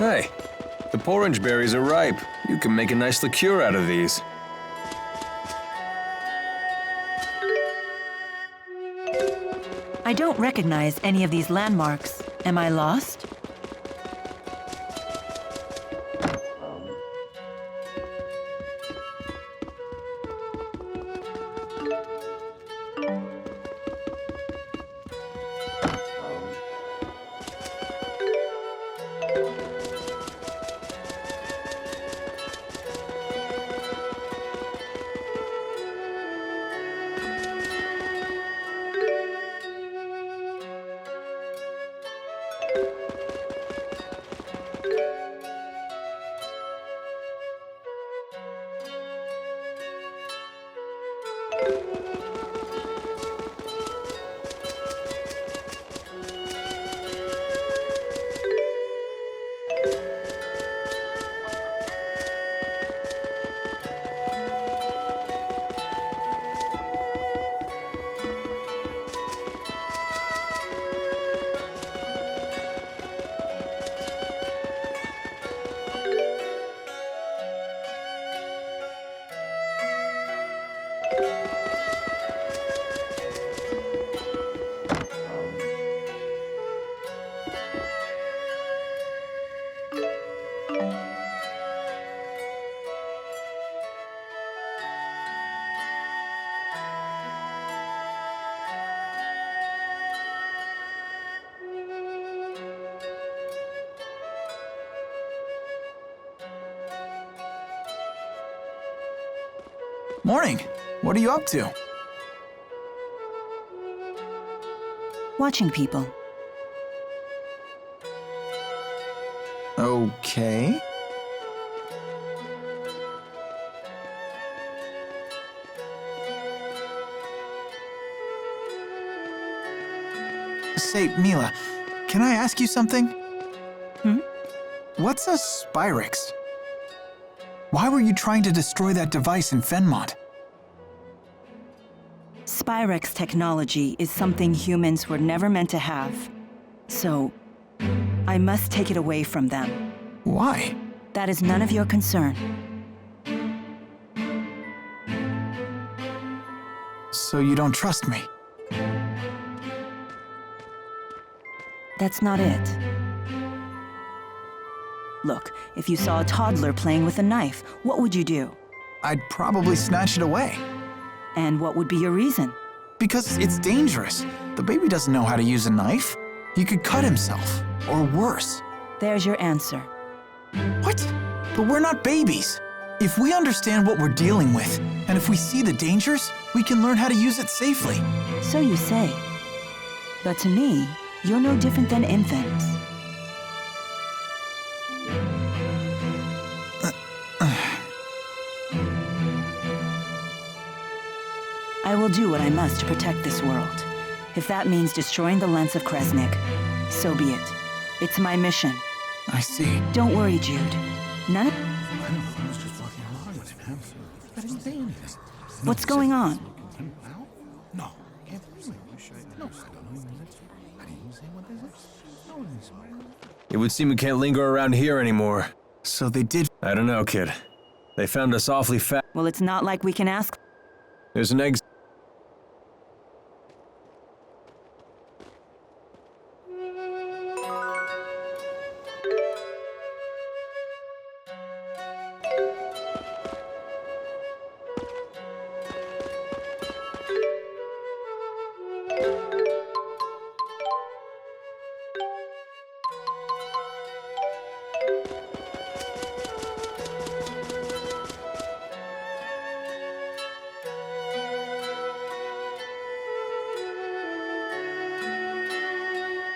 Hey, the porridge berries are ripe. You can make a nice liqueur out of these. I don't recognize any of these landmarks. Am I lost? Morning. What are you up to? Watching people. Okay. Say, Mila, can I ask you something? What's a Spyrix? Why were you trying to destroy that device in Fenmont? Spyrix technology is something humans were never meant to have. So, I must take it away from them. Why? That is none of your concern. So you don't trust me? That's not it. Look, if you saw a toddler playing with a knife, what would you do? I'd probably snatch it away. And what would be your reason? Because it's dangerous. The baby doesn't know how to use a knife. He could cut himself, or worse. There's your answer. What? But we're not babies. If we understand what we're dealing with, and if we see the dangers, we can learn how to use it safely. So you say. But to me, you're no different than infants. I will do what I must to protect this world. If that means destroying the lens of Kresnik, so be it. It's my mission. I see. Don't worry, Jude. None of... What's going on? It would seem we can't linger around here anymore. So they did... I don't know, kid. They found us awfully fast. Well, it's not like we can ask... There's an exit.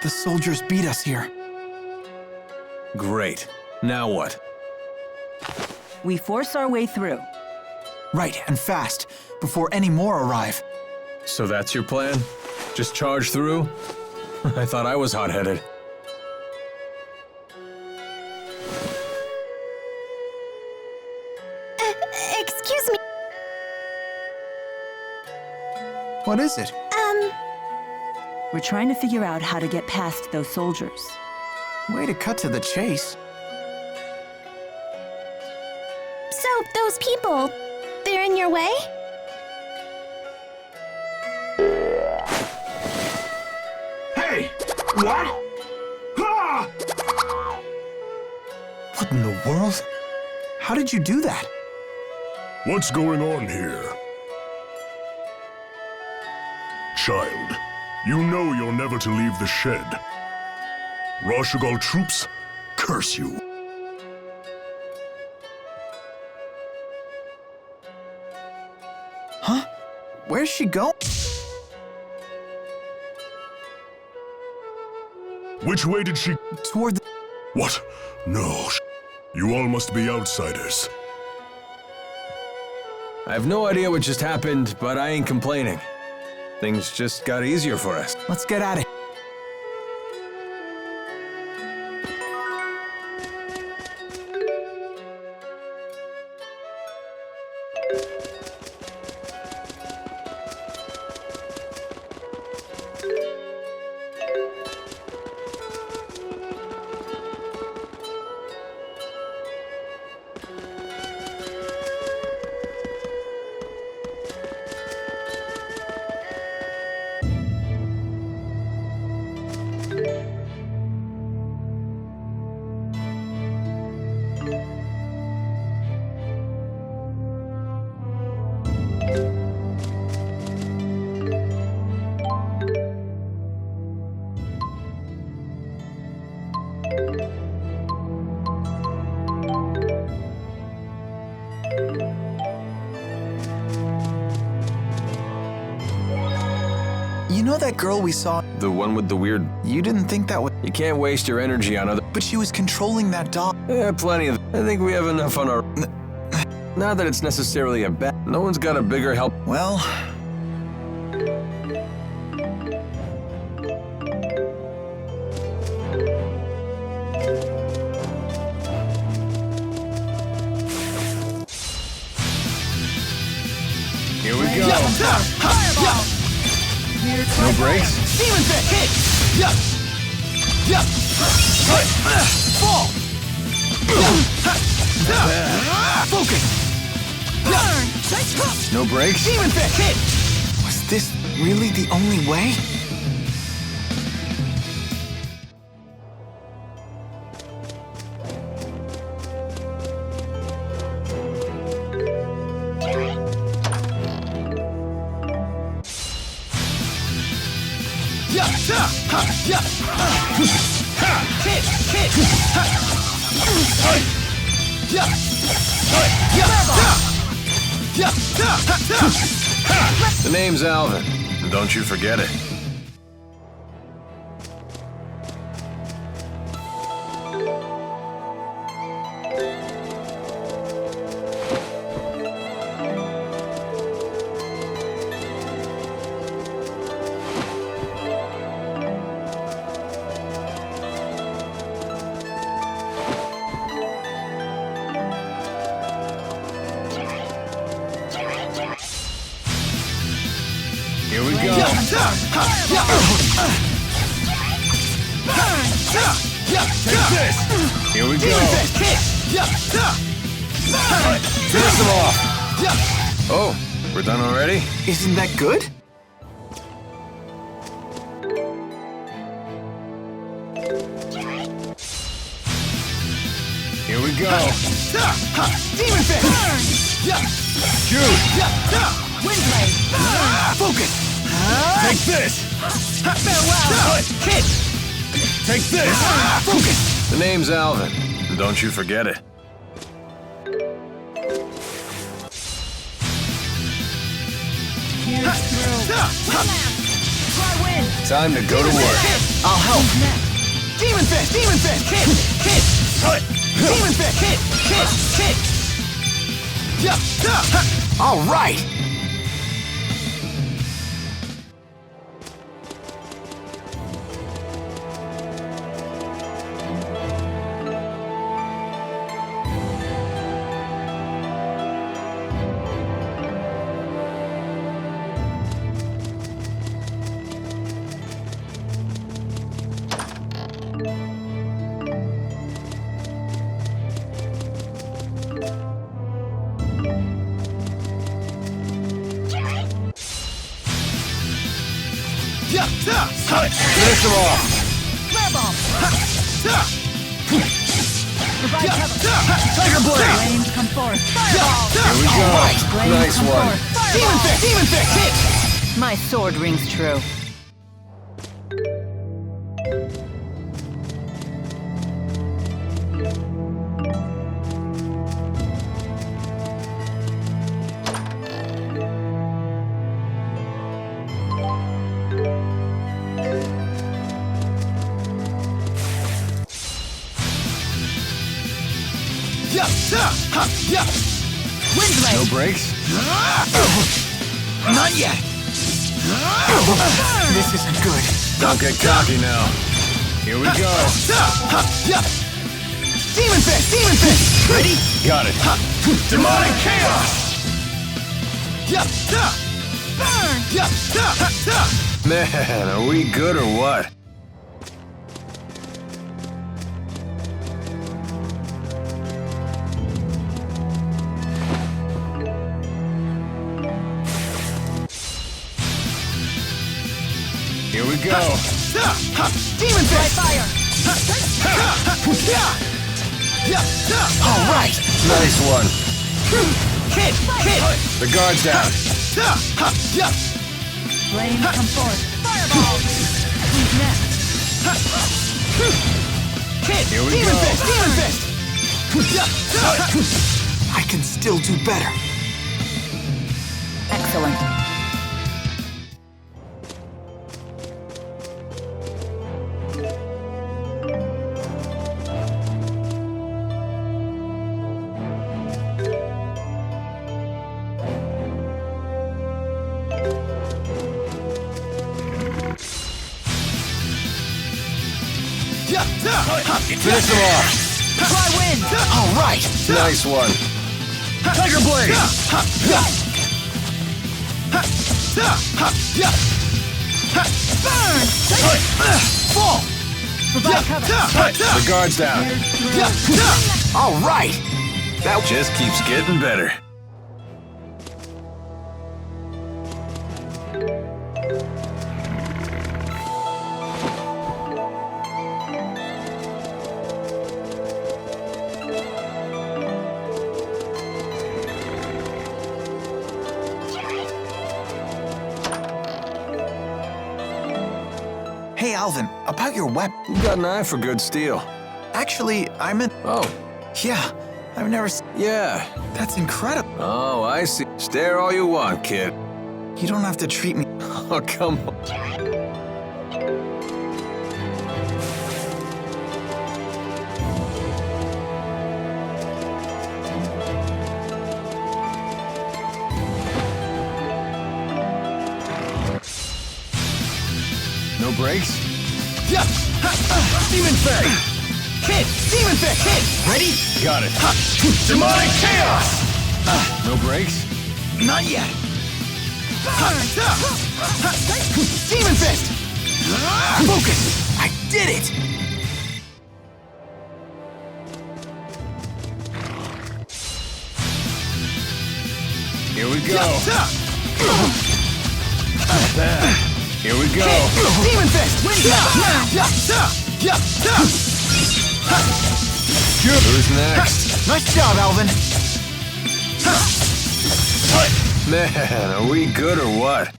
The soldiers beat us here. Great. Now what? We force our way through. Right, and fast, before any more arrive. So that's your plan? Just charge through? I thought I was hot-headed. Excuse me. What is it? We're trying to figure out how to get past those soldiers. Way to cut to the chase. those people, they're in your way? Hey! What? Ah! What in the world? How did you do that? What's going on here? Child, you know you're never to leave the shed. Rashugal troops, curse you. Huh? Where's she going? Which way did she... Toward the... What? No. You all must be outsiders. I have no idea what just happened, but I ain't complaining. Things just got easier for us. Let's get at it. You know that girl we saw? The one with the weird... You didn't think that would... You can't waste your energy on other... But she was controlling that dog. Yeah, plenty of... I think we have enough on our... Not that it's necessarily a bad... No one's got a bigger help... Well... Here we go. No breaks? Demon Fit! Hit! Yup! Yup! Fall! Focus! Burn! No breaks? Demon Fit! Hit! Was this really the only way? The name's Alvin, and don't you forget it. Here we go. Take this. Here we go. Finish them off. Oh, we're done already? Isn't that good? Here we go. Demon Fit! Shoot. Wind Blade! Focus! Take this. Farewell! Hit! Take this. Focus! The name's Alvin, and don't you forget it. Time to go to work. I'll help. Demon Fit! Demon Fit! Hit! Hit! Demon Fit! Hit! Hit! All right! them off! Flare bomb! Provide cover! Tiger Blade! Flames come forth! Fireball! Here we go! Flames Nice come one! forth! Fireball! Demon fist! Hit! My sword rings true. Wind blade! No breaks? Not yet. This isn't good. Don't get cocky now. Here we go. Demon fist! Demon fist! Ready? Got it. Demonic chaos! Burn! Man, are we good or what? Here we go. Demon fist! Fire! All right. Nice one. Hit! Hit! The guard's down. Flames come forth! Fireball! Who's next? Hit! Here we Demon go. fist! Demon fist! I can still do better. Excellent. Finish them off. Fly wind! All right. Nice one. Tiger Blade. Burn! Fall! Provide cover! The guard's down. All right. That just keeps getting better. Hey, Alvin, about your weapon. You got an eye for good steel. Actually, I meant. Oh, Yeah, I've never. yeah. That's incredible. Oh, I see. Stare all you want, kid. You don't have to treat me. Oh, come on. No breaks? Demon Fist! Hit! Demon Fist! Hit! Ready? Got it. Demonic chaos! No breaks? Not yet. Demon Fist! Focus! I did it! Here we go. Here we go. Demon Fist! Who's next? Nice job, Alvin. Man, are we good or what?